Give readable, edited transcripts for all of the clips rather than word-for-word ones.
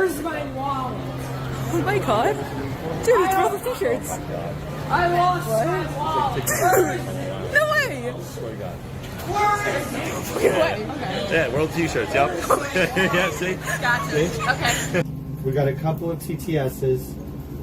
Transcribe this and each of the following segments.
Where's my wallet? Oh my god. Dude, it's World of T-shirts. I lost my wallet. No way. Okay. Yeah, World T-shirts, yep. Yeah, see? Gotcha. See? Okay. We got a couple of TTS's.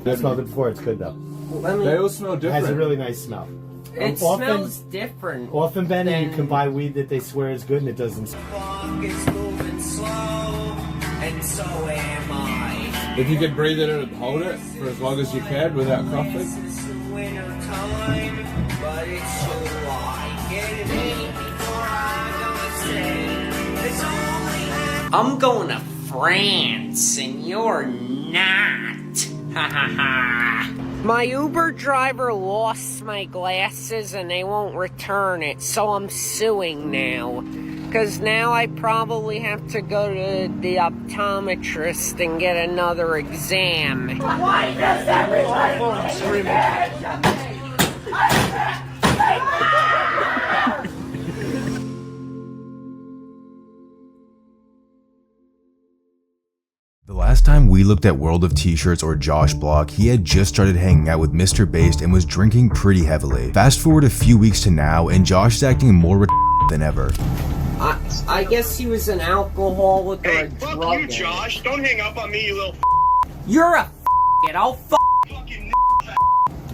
I smelled it before, it's good though. They all smell It different. has a really nice smell. It smells different. Often, Ben, you can buy weed that they swear is good and it doesn't. It's moving slow, and so am I. If you could breathe it in and hold it for as long as you can without coughing. It's winter time, but it's July. Get it in before I go insane. It's only I'm going to France, and you're not. Ha ha ha. My Uber driver lost my glasses and they won't return it, so I'm suing now. Because now I probably have to go to the optometrist and get another exam. Why does everybody The last time we looked at World of T-shirts or Josh Block, he had just started hanging out with MrBased and was drinking pretty heavily. Fast forward a few weeks to now, and Josh is acting more than ever. I guess he was an alcoholic or a drug Fuck you, addict. Josh. Don't hang up on me, you little You're a it. I'll fucking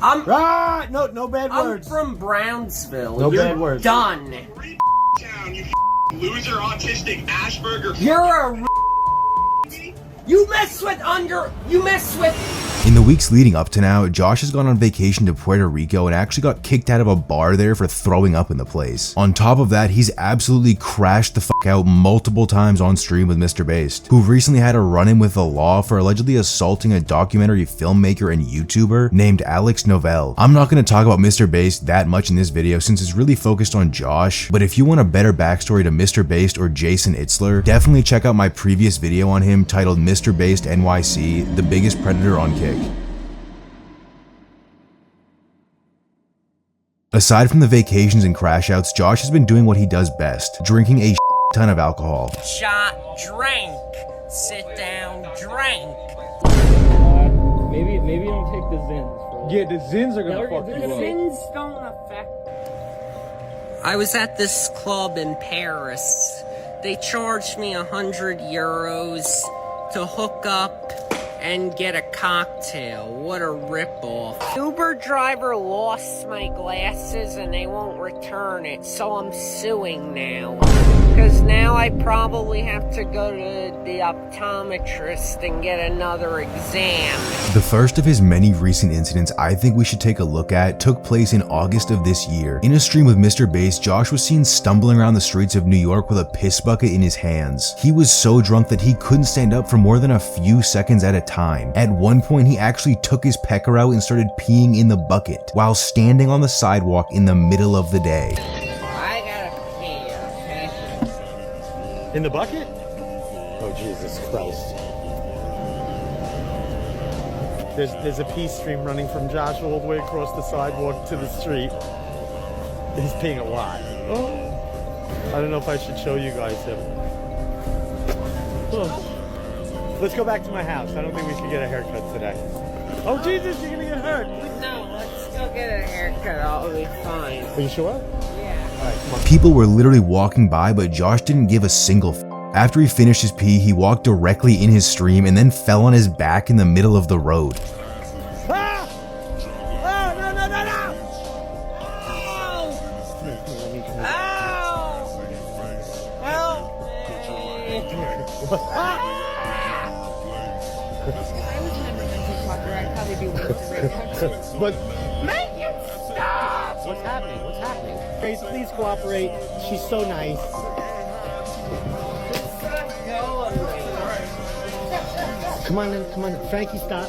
No bad I'm words. from Brownsville. No You're bad words. done. town, you loser, autistic, Asperger. You're a You mess with In the weeks leading up to now, Josh has gone on vacation to Puerto Rico and actually got kicked out of a bar there for throwing up in the place. On top of that, he's absolutely crashed the fuck out multiple times on stream with MrBased, who recently had a run-in with the law for allegedly assaulting a documentary filmmaker and YouTuber named Alex Novell. I'm not going to talk about MrBased that much in this video since it's really focused on Josh, but if you want a better backstory to MrBased or Jason Itzler, definitely check out my previous video on him titled MrBased NYC, the biggest predator on Kick. Aside from the vacations and crash outs, Josh has been doing what he does best, drinking a ton of alcohol. shot, drink, sit down, drink. Maybe don't take the Zins. Yeah, the Zins are gonna fuck The you up. sins don't affect. I was at this club in Paris. They charged me €100 to hook up and get a cocktail. What a ripoff. Uber driver lost my glasses and they won't return it, so I'm suing now. Because now I probably have to go to the optometrist and get another exam. The first of his many recent incidents I think we should take a look at took place in August of this year. In a stream with MrBased, Josh was seen stumbling around the streets of New York with a piss bucket in his hands. He was so drunk that he couldn't stand up for more than a few seconds at a time. At one point, he actually took his pecker out and started peeing in the bucket while standing on the sidewalk in the middle of the day. I gotta pee, okay? In the bucket? Oh, Jesus Christ. There's a pee stream running from Josh all the way across the sidewalk to the street. He's peeing a lot. Oh. I don't know if I should show you guys him. Oh. Let's go back to my house. I don't think we should get a haircut today. Oh, Jesus, you're gonna get hurt. No, let's go get a haircut. I'll be fine. Are you sure? Yeah. All right, come on. People were literally walking by, but Josh didn't give a single f. After he finished his pee, he walked directly in his stream and then fell on his back in the middle of the road. Ah! Oh, no, no, no, no! Ow! Help me! But make it stop! What's happening? What's happening? Grace, please cooperate. She's so nice. Come on in, come on. Frankie, stop.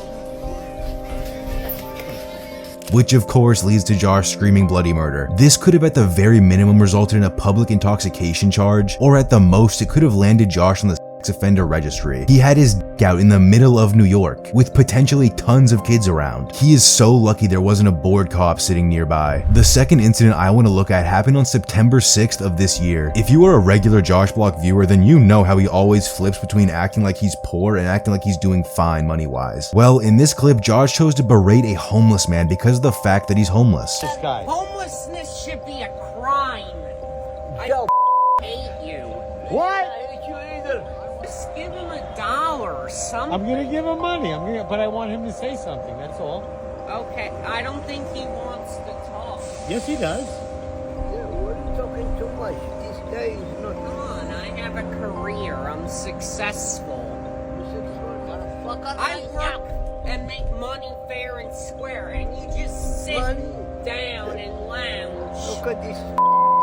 Which of course leads to Josh screaming bloody murder. This could have at the very minimum resulted in a public intoxication charge, or at the most it could have landed Josh on the offender registry. He had his out in the middle of New York with potentially tons of kids around. He is so lucky there wasn't a bored cop sitting nearby. The second incident I want to look at happened on September 6th of this year. If you are a regular Josh Block viewer, then you know how he always flips between acting like he's poor and acting like he's doing fine money-wise. Well, in this clip, Josh chose to berate a homeless man because of the fact that he's homeless. This guy. Homelessness should be a crime. I hate you. What? Just give him $1 or something. I'm gonna give him money. But I want him to say something. That's all. Okay, I don't think he wants to talk. Yes, he does. Yeah, what are you talking too much? This guy is not. Come on, I have a career. I'm successful. I work and make money fair and square, and you just sit down and lounge Look at this.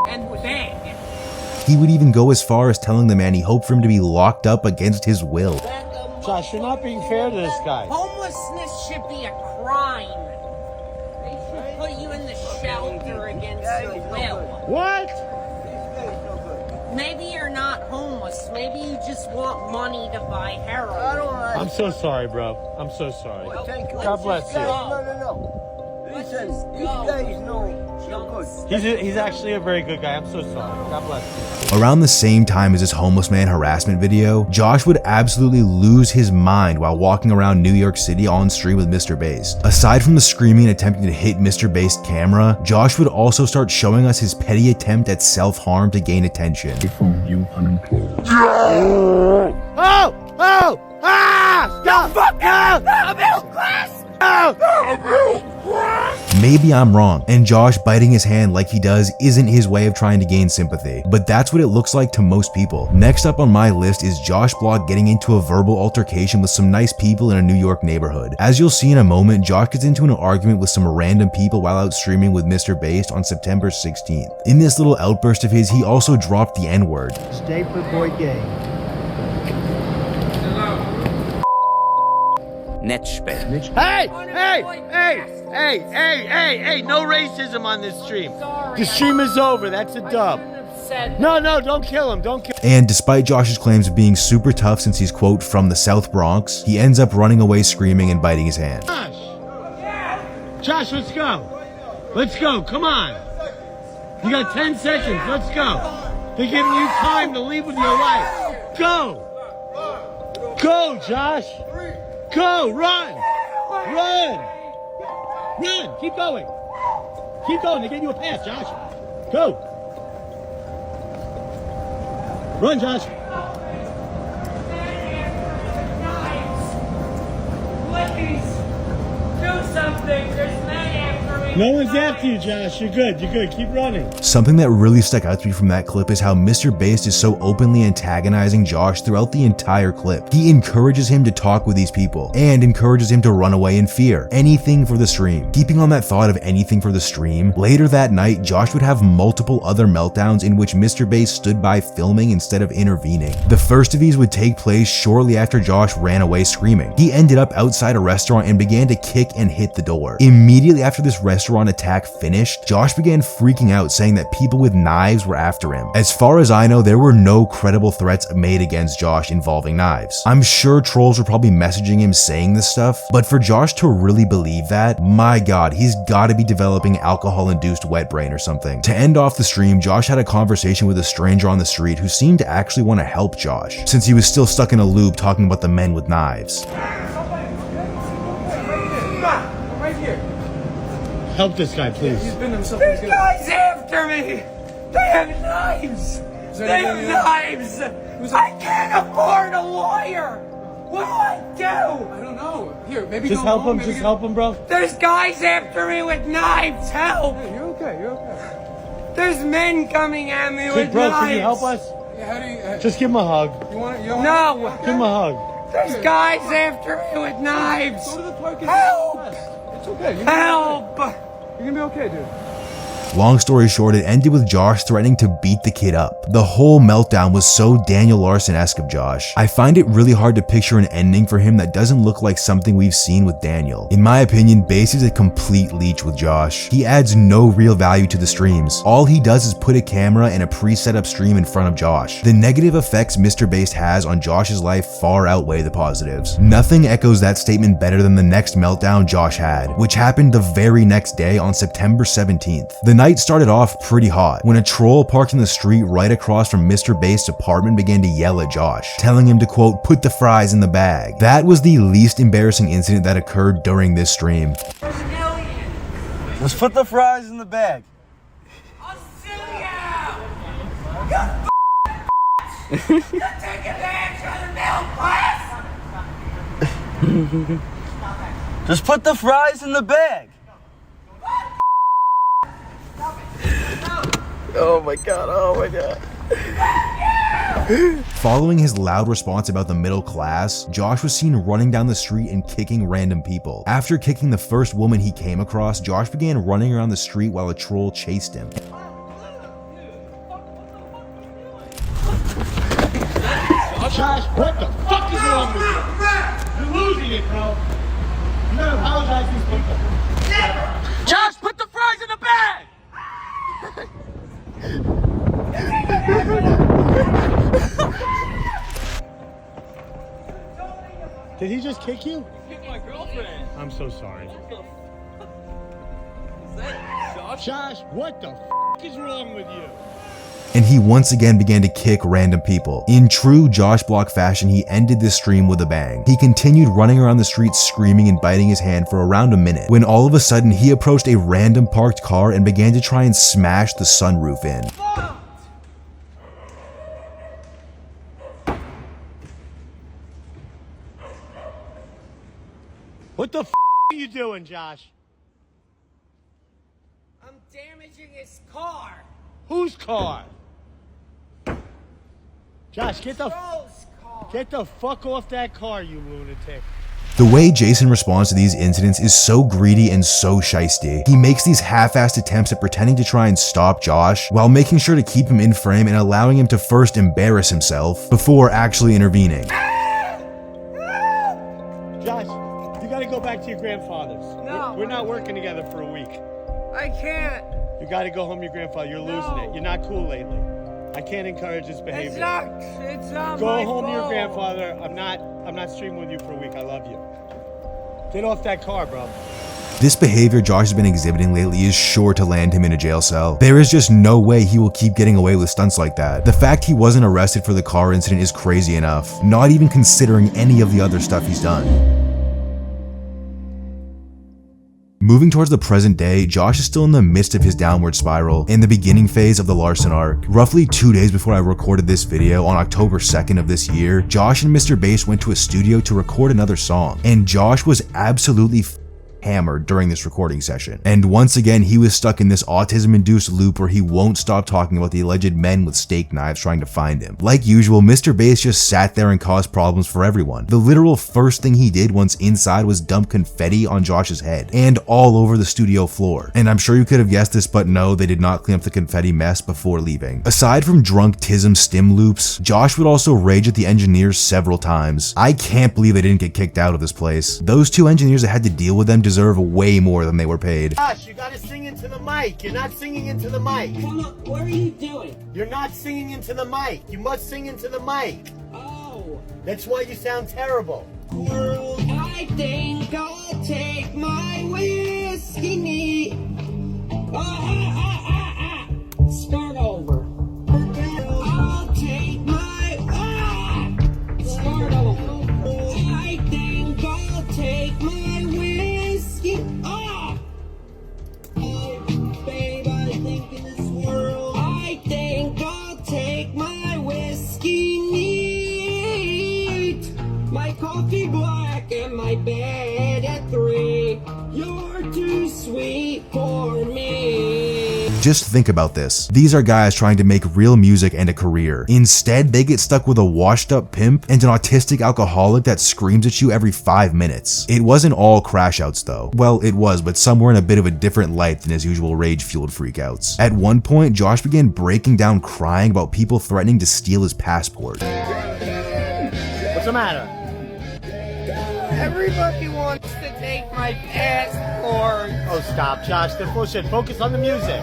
and beg. He would even go as far as telling the man he hoped for him to be locked up against his will. Josh, you're not being fair to this guy. Homelessness should be a crime. They should put you in the shelter against your will. What? This guy is no good. Maybe you're not homeless. Maybe you just want money to buy I heroin. don't like. I'm so sorry, bro. I'm so sorry. Thank you. God bless This you. guy- No. Listen, this guy is no good. He's actually a very good guy. I'm so sorry. God bless you. Around the same time as this homeless man harassment video, Josh would absolutely lose his mind while walking around New York City on stream with MrBased. Aside from the screaming and attempting to hit MrBased camera, Josh would also start showing us his petty attempt at self-harm to gain attention. Maybe I'm wrong, and Josh biting his hand like he does isn't his way of trying to gain sympathy, but that's what it looks like to most people. Next up on my list is Josh Block getting into a verbal altercation with some nice people in a New York neighborhood. As you'll see in a moment, Josh gets into an argument with some random people while out streaming with MrBased on September 16th. In this little outburst of his, he also dropped the N-word. Stay for boy gay. Hey, no racism on this stream. The stream is over. That's a dub. No, don't kill him. Don't kill him. And despite Josh's claims of being super tough since he's, quote, from the South Bronx, he ends up running away screaming and biting his hand. Josh, let's go. Let's go. Come on. You got 10 seconds. Let's go. They're giving you time to leave with your life. Go. Go, Josh. Go. Run. Keep going. They're getting you a pass, Josh. Go. Run, Josh. Please, do something. There's men after me. No one's after you, Josh. You're good. Keep running. Something that really stuck out to me from that clip is how MrBased is so openly antagonizing Josh throughout the entire clip. He encourages him to talk with these people and encourages him to run away in fear. Anything for the stream. Keeping on that thought of anything for the stream, later that night, Josh would have multiple other meltdowns in which MrBased stood by filming instead of intervening. The first of these would take place shortly after Josh ran away screaming. He ended up outside a restaurant and began to kick and hit the door. Immediately after this restaurant attack finished, Josh began freaking out, saying that people with knives were after him. As far as I know, there were no credible threats made against Josh involving knives. I'm sure trolls were probably messaging him saying this stuff, but for Josh to really believe that, my god, he's gotta be developing alcohol-induced wet brain or something. To end off the stream, Josh had a conversation with a stranger on the street who seemed to actually want to help Josh, since he was still stuck in a loop talking about the men with knives. Help this guy, please. There's guys after me. They have knives. They have knives. I can't afford a lawyer. What do I do? I don't know. Here, maybe Just go help home, him. Just help him, bro. There's guys after me with knives. Help. Hey, you're okay. There's men coming at me with Bro, knives. can you help us? Yeah, how do you... Just give him a hug. No. Give him a hug. There's guys after me with knives. Go to the park and Help. It's okay. Help. You're gonna be okay, dude. Long story short, it ended with Josh threatening to beat the kid up. The whole meltdown was so Daniel Larson-esque of Josh. I find it really hard to picture an ending for him that doesn't look like something we've seen with Daniel. In my opinion, Based is a complete leech with Josh. He adds no real value to the streams. All he does is put a camera and a pre-set up stream in front of Josh. The negative effects MrBased has on Josh's life far outweigh the positives. Nothing echoes that statement better than the next meltdown Josh had, which happened the very next day on September 17th. The night started off pretty hot when a troll parked in the street right across from MrBased's apartment began to yell at Josh, telling him to quote, "put the fries in the bag." That was the least embarrassing incident that occurred during this stream. Let's put the fries in the bag. I'll sue you! You take advantage of the middle class! Just put the fries in the bag. Oh my god, oh my god. Following his loud response about the middle class, Josh was seen running down the street and kicking random people. After kicking the first woman he came across, Josh began running around the street while a troll chased him. Josh, what the fuck is wrong with you? You're losing it, bro. You gotta apologize to these people. Josh, put the fries in the bag! Did he just kick you? He kicked my girlfriend. I'm so sorry. Is that Josh? Josh, what the fuck is wrong with you? And he once again began to kick random people. In true Josh Block fashion, he ended this stream with a bang. He continued running around the streets screaming and biting his hand for around a minute, when all of a sudden he approached a random parked car and began to try and smash the sunroof in. What the f are you doing, Josh? I'm damaging his car. Whose car? Josh, get the fuck off that car, you lunatic. The way Jason responds to these incidents is so greedy and so shisty. He makes these half-assed attempts at pretending to try and stop Josh, while making sure to keep him in frame and allowing him to first embarrass himself before actually intervening. Josh, you gotta go back to your grandfather's. No. We're not working together for a week. I can't. You gotta go home to your grandfather. You're losing it. You're not cool lately. I can't encourage this behavior. It's not Go my home to your fault. grandfather. I'm not streaming with you for a week. I love you. Get off that car, bro. This behavior Josh has been exhibiting lately is sure to land him in a jail cell. There is just no way he will keep getting away with stunts like that. The fact he wasn't arrested for the car incident is crazy enough, not even considering any of the other stuff he's done. Moving towards the present day, Josh is still in the midst of his downward spiral, in the beginning phase of the Larson Arc. Roughly 2 days before I recorded this video, on October 2nd of this year, Josh and MrBased went to a studio to record another song, and Josh was absolutely hammered during this recording session. And once again, he was stuck in this autism-induced loop where he won't stop talking about the alleged men with steak knives trying to find him. Like usual, MrBased just sat there and caused problems for everyone. The literal first thing he did once inside was dump confetti on Josh's head and all over the studio floor. And I'm sure you could have guessed this, but no, they did not clean up the confetti mess before leaving. Aside from drunk tism stim loops, Josh would also rage at the engineers several times. I can't believe they didn't get kicked out of this place. Those two engineers that had to deal with them deserve way more than they were paid. Josh, you gotta sing into the mic. You're not singing into the mic. What are you doing? You're not singing into the mic. You must sing into the mic. Oh. That's why you sound terrible. I think I'll take my whiskey neat. Start over. I'll take my start over. I think I'll take my whiskey. Babe, I think in this world, I think I'll take my whiskey neat. My coffee black and my bed at 3. You're too sweet for me. Just think about this. These are guys trying to make real music and a career. Instead, they get stuck with a washed up pimp and an autistic alcoholic that screams at you every 5 minutes. It wasn't all crash outs though. Well, it was, but some were in a bit of a different light than his usual rage-fueled freakouts. At one point, Josh began breaking down crying about people threatening to steal his passport. What's the matter? Everybody wants to take my passport. Oh, stop, Josh. They're bullshit. Focus on the music.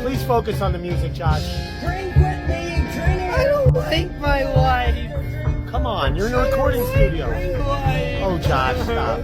Please focus on the music, Josh. Drink with me, drink. I don't like my life. Come on, you're in a recording studio. Oh, Josh, stop.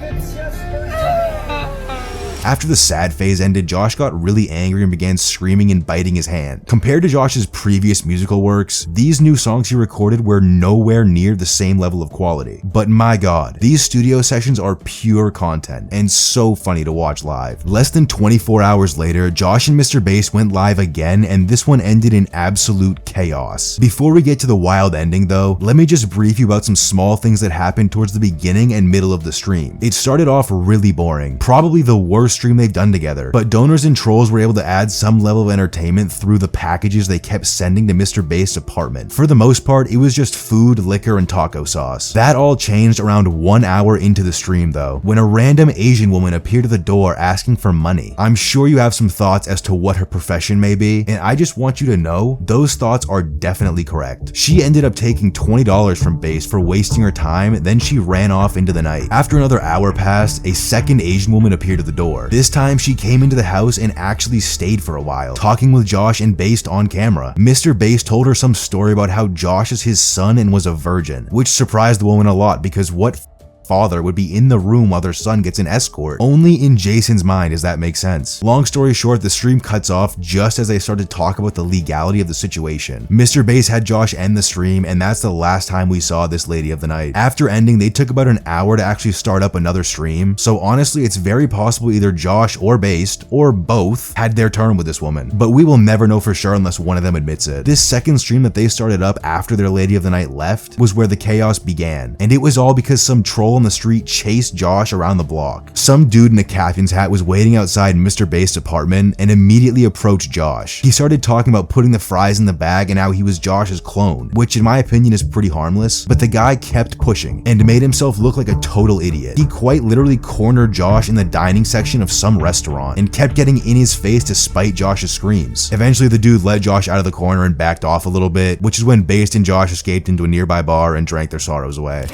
After the sad phase ended, Josh got really angry and began screaming and biting his hand. Compared to Josh's previous musical works, these new songs he recorded were nowhere near the same level of quality. But my god, these studio sessions are pure content and so funny to watch live. Less than 24 hours later, Josh and MrBased went live again, and this one ended in absolute chaos. Before we get to the wild ending though, let me just brief you about some small things that happened towards the beginning and middle of the stream. It started off really boring, probably the worst stream they've done together, but donors and trolls were able to add some level of entertainment through the packages they kept sending to MrBased's apartment. For the most part, it was just food, liquor, and taco sauce. That all changed around 1 hour into the stream though, when a random Asian woman appeared at the door asking for money. I'm sure you have some thoughts as to what her profession may be, and I just want you to know those thoughts are definitely correct. She ended up taking $20 from Based for wasting her time, then she ran off into the night. After another hour passed, a second Asian woman appeared at the door. This time she came into the house and actually stayed for a while, talking with Josh and Based on camera. MrBased told her some story about how Josh is his son and was a virgin, which surprised the woman a lot because what father would be in the room while their son gets an escort? Only in Jason's mind does that make sense. Long story short, the stream cuts off just as they started to talk about the legality of the situation. MrBased had Josh end the stream, and that's the last time we saw this lady of the night. After ending, they took about an hour to actually start up another stream, so honestly it's very possible either Josh or Based, or both, had their turn with this woman, but we will never know for sure unless one of them admits it. This second stream that they started up after their lady of the night left was where the chaos began, and it was all because some troll on the street chased Josh around the block. Some dude in a captain's hat was waiting outside MrBased's apartment and immediately approached Josh. He started talking about putting the fries in the bag and how he was Josh's clone, which in my opinion is pretty harmless, but the guy kept pushing and made himself look like a total idiot. He quite literally cornered Josh in the dining section of some restaurant and kept getting in his face to spite Josh's screams. Eventually the dude led Josh out of the corner and backed off a little bit, which is when Based and Josh escaped into a nearby bar and drank their sorrows away.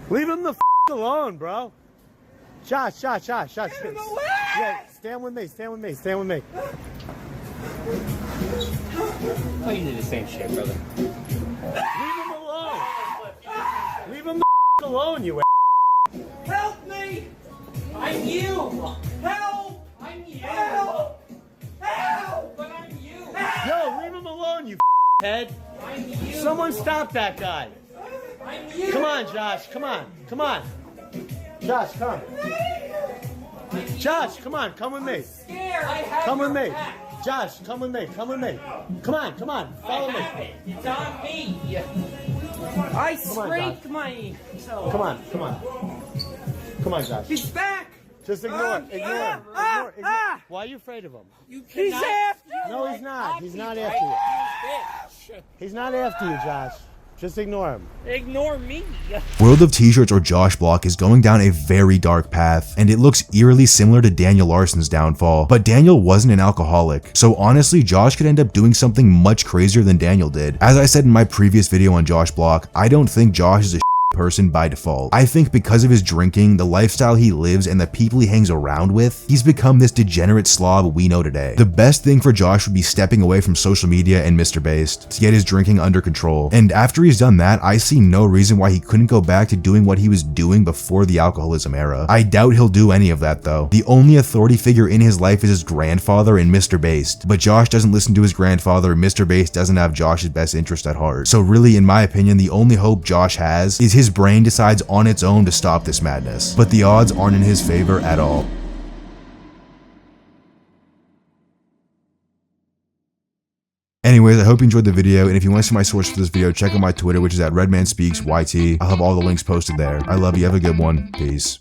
Leave him the f alone, bro. Josh. Get him away! Yeah, stand with me. Oh, you did the same shit, brother. Leave him alone. Leave him the f alone, you Help me! I'm you! Help! I'm you! Help! Help! But I'm you! Yo, leave him alone, you head. I'm you! Someone stop that guy. I'm you! Come on, Josh. Come on. Josh, come. Josh, come on. Come with me. Scared! I have Come with your me. back. Josh, come with me. Come on. Follow I have me. it. It's on me. I scraped myself. Come on, Josh. He's back! Just ignore him. Why are you afraid of him? He's after you! No, he's not. He's not after you. He's not after you, Josh. Just ignore him. Ignore me. WorldOfTShirts or Josh Block is going down a very dark path, and it looks eerily similar to Daniel Larson's downfall, but Daniel wasn't an alcoholic, so honestly Josh could end up doing something much crazier than Daniel did. As I said in my previous video on Josh Block, I don't think Josh is a person by default. I think because of his drinking, the lifestyle he lives, and the people he hangs around with, he's become this degenerate slob we know today. The best thing for Josh would be stepping away from social media and MrBased to get his drinking under control, and after he's done that, I see no reason why he couldn't go back to doing what he was doing before the alcoholism era. I doubt he'll do any of that though. The only authority figure in his life is his grandfather and MrBased, but Josh doesn't listen to his grandfather, and MrBased doesn't have Josh's best interest at heart. So really, in my opinion, the only hope Josh has is his brain decides on its own to stop this madness, but the odds aren't in his favor at all. Anyways, I hope you enjoyed the video, and if you want to see my source for this video, check out my Twitter, which is at redmanspeaksyt. I'll have all the links posted there. I love you, have a good one, peace.